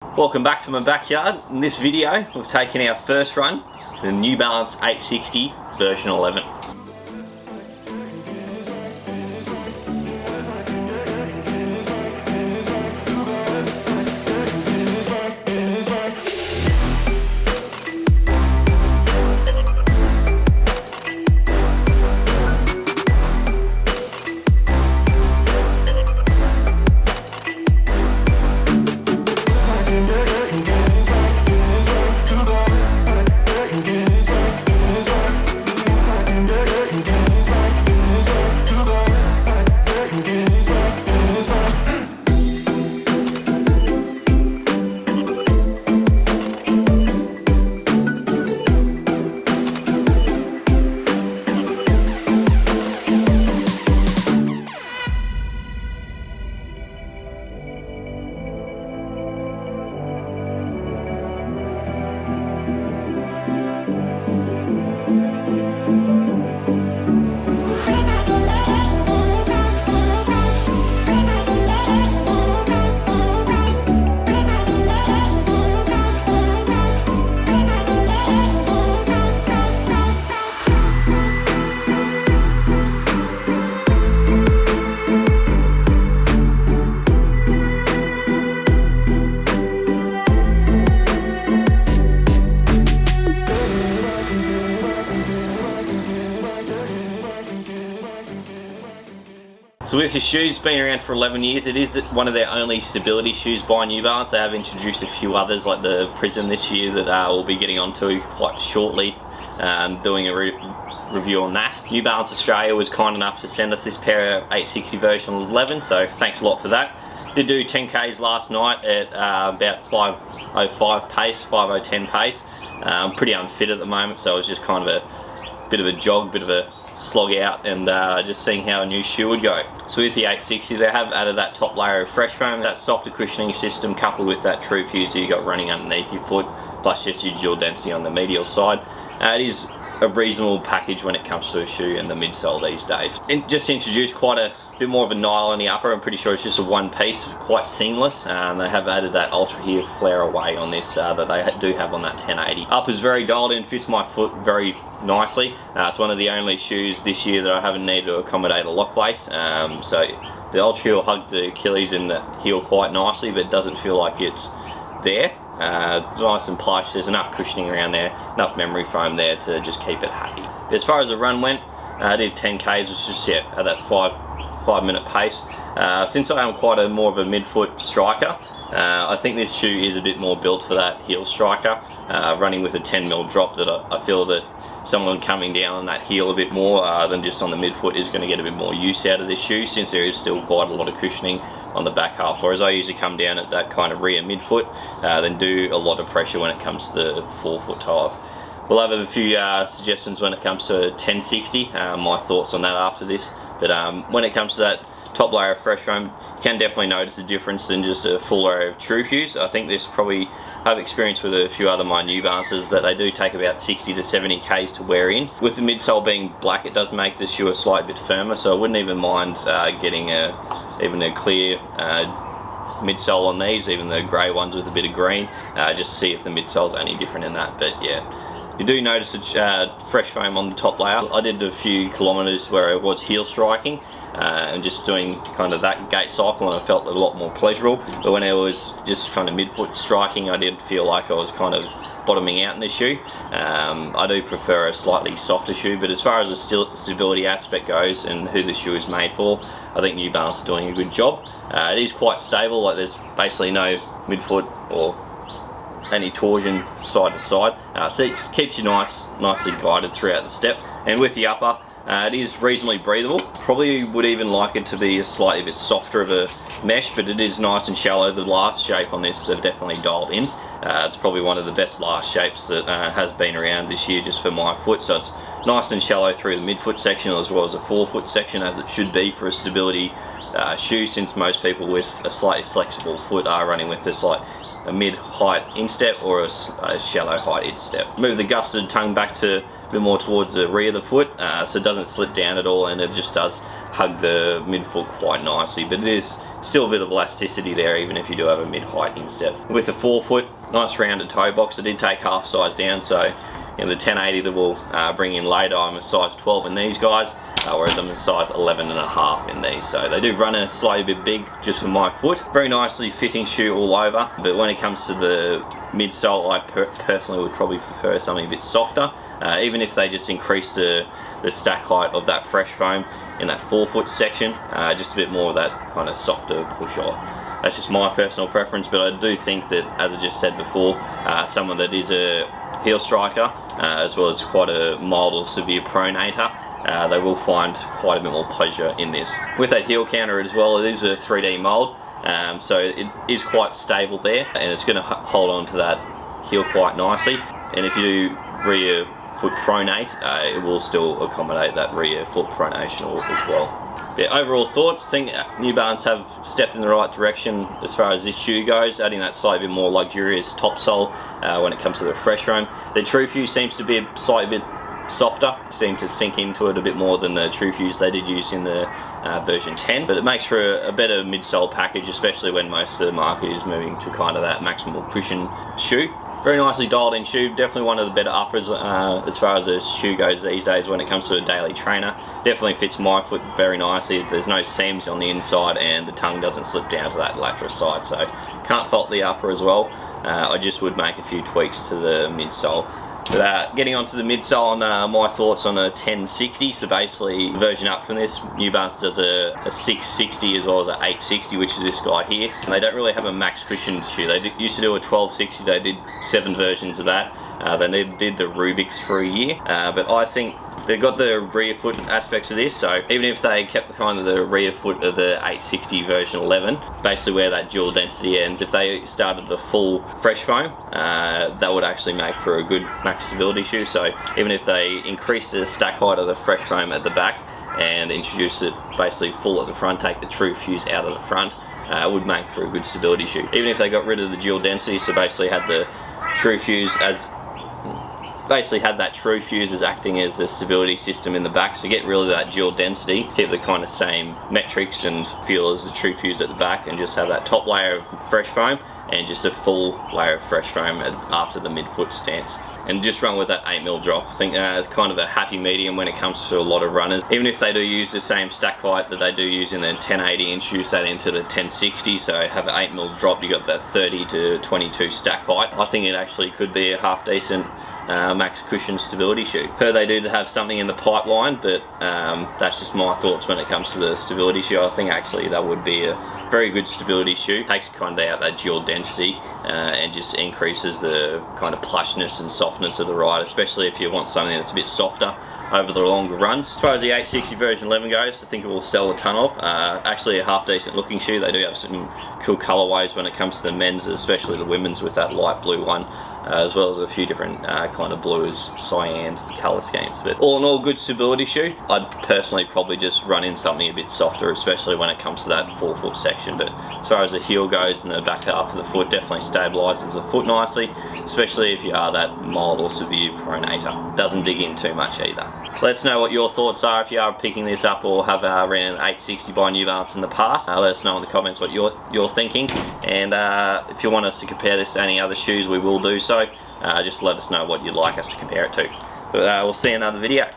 Welcome back to my backyard. In this video we've taken our first run, the New Balance 860 version 11. So with the shoes being around for 11 years, it is one of their only stability shoes by New Balance. They have introduced a few others like the Prism this year that we'll be getting onto quite shortly, doing a review on that. New Balance Australia was kind enough to send us this pair of 860 version 11, so thanks a lot for that. Did do 10Ks last night at about 5:05 pace, 5:10 pace. I'm pretty unfit at the moment, so it was just kind of a bit of a jog, bit of a slog out, and just seeing how a new shoe would go. So with the 860 they have added that top layer of fresh foam, that softer cushioning system coupled with that true fuse that you got running underneath your foot, plus just your dual density on the medial side. It is a reasonable package when it comes to a shoe and the midsole these days. It just introduced quite a bit more of a nylon on the upper. I'm pretty sure it's just a one piece, quite seamless. They have added that ultra here flare away on this that they do have on that 1080. Up is very dialed in, fits my foot very nicely. It's one of the only shoes this year that I haven't needed to accommodate a lock lace. So the ultra heel hugs the Achilles and the heel quite nicely, but it doesn't feel like it's there. It's nice and plush, there's enough cushioning around there, enough memory foam there to just keep it happy. As far as the run went, I did 10Ks, was just at that 5 minute pace. Since I am quite more of a midfoot striker, I think this shoe is a bit more built for that heel striker, running with a 10mm drop that I feel that someone coming down on that heel a bit more than just on the midfoot is going to get a bit more use out of this shoe, since there is still quite a lot of cushioning on the back half, whereas I usually come down at that kind of rear midfoot, then do a lot of pressure when it comes to the forefoot tie. We'll have a few suggestions when it comes to 1060, my thoughts on that after this, but when it comes to that top layer of fresh foam, you can definitely notice the difference than just a full layer of true fuse. I think this probably, I've experienced with a few other my New Balances that they do take about 60 to 70 Ks to wear in. With the midsole being black, it does make the shoe a slight bit firmer, so I wouldn't even mind getting even a clear midsole on these, even the grey ones with a bit of green, just to see if the midsole's any different in that. But yeah, you do notice a fresh foam on the top layer. I did a few kilometres where I was heel striking and just doing kind of that gait cycle, and I felt a lot more pleasurable. But when I was just kind of midfoot striking, I did feel like I was kind of bottoming out in the shoe. I do prefer a slightly softer shoe, but as far as the stability aspect goes and who the shoe is made for, I think New Balance are doing a good job. It is quite stable, like there's basically no midfoot or any torsion side to side, so it keeps you nicely guided throughout the step. And with the upper, it is reasonably breathable. Probably would even like it to be a slightly bit softer of a mesh, but it is nice and shallow. The last shape on this they've definitely dialed in. It's probably one of the best last shapes that has been around this year just for my foot, so it's nice and shallow through the midfoot section as well as the forefoot section, as it should be for a stability shoe, since most people with a slightly flexible foot are running with this like a mid-height instep or a shallow height instep. Move the gusseted tongue back to a bit more towards the rear of the foot, so it doesn't slip down at all, and it just does hug the midfoot quite nicely. But it is still a bit of elasticity there even if you do have a mid-height instep. With the forefoot, nice rounded toe box. I did take half size down, so in the 1080 that we'll bring in later, I'm a size 12 in these guys, whereas I'm a size 11.5 in these. So they do run a slightly bit big just for my foot. Very nicely fitting shoe all over, but when it comes to the midsole, I personally would probably prefer something a bit softer. Even if they just increase the stack height of that fresh foam in that forefoot section, just a bit more of that kind of softer push off. That's just my personal preference, but I do think that, as I just said before, someone that is a heel striker, as well as quite a mild or severe pronator, they will find quite a bit more pleasure in this. With that heel counter as well, it is a 3D mold, so it is quite stable there, and it's going to hold on to that heel quite nicely. And if you do rear foot pronate, it will still accommodate that rear foot pronation as well. Yeah, overall thoughts, I think New Balance have stepped in the right direction as far as this shoe goes, adding that slightly bit more luxurious top sole when it comes to the fresh foam. The True Fuse seems to be a slightly bit softer, seem to sink into it a bit more than the True Fuse they did use in the version 10, but it makes for a better midsole package, especially when most of the market is moving to kind of that maximal cushion shoe. Very nicely dialed in shoe, definitely one of the better uppers as far as a shoe goes these days when it comes to a daily trainer. Definitely fits my foot very nicely. There's no seams on the inside and the tongue doesn't slip down to that lateral side, so can't fault the upper as well. I just would make a few tweaks to the midsole. But getting onto the midsole and my thoughts on a 1060, so basically the version up from this, New Balance does a 660 as well as an 860, which is this guy here. And they don't really have a max cushion shoe. They used to do a 1260, they did 7 versions of that. Then they did the Rubik's for a year, but I think they've got the rear foot aspects of this, so even if they kept the rear foot of the 860 version 11, basically where that dual density ends, if they started the full fresh foam, that would actually make for a good max stability shoe. So even if they increase the stack height of the fresh foam at the back and introduce it basically full at the front, take the True Fuse out of the front, it would make for a good stability shoe. Even if they got rid of the dual density, so basically had the True Fuse as acting as the stability system in the back, so get rid of that dual density, keep the kind of same metrics and feel as the True Fuse at the back, and just have that top layer of fresh foam and just a full layer of fresh foam after the midfoot stance, and just run with that 8mm drop. I think it's kind of a happy medium when it comes to a lot of runners. Even if they do use the same stack height that they do use in the 1080, introduce that into the 1060, so have an 8mm drop, you got that 30 to 22 stack height. I think it actually could be a half decent max cushion stability shoe. They did have something in the pipeline, but that's just my thoughts when it comes to the stability shoe. I think actually that would be a very good stability shoe. Takes kind of out that dual density and just increases the kind of plushness and softness of the ride, especially if you want something that's a bit softer over the longer runs. As far as the 860 version 11 goes, I think it will sell a ton of. Actually a half decent looking shoe. They do have some cool colorways when it comes to the men's, especially the women's with that light blue one, as well as a few different kind of blues, cyans, the color schemes. But all in all, good stability shoe. I'd personally probably just run in something a bit softer, especially when it comes to that forefoot section. But as far as the heel goes and the back half of the foot, definitely stabilizes the foot nicely, especially if you are that mild or severe pronator. Doesn't dig in too much either. Let us know what your thoughts are if you are picking this up or have ran an 860 by New Balance in the past. Let us know in the comments what you're thinking, and if you want us to compare this to any other shoes, we will do so. Just let us know what you'd like us to compare it to. But we'll see you in another video.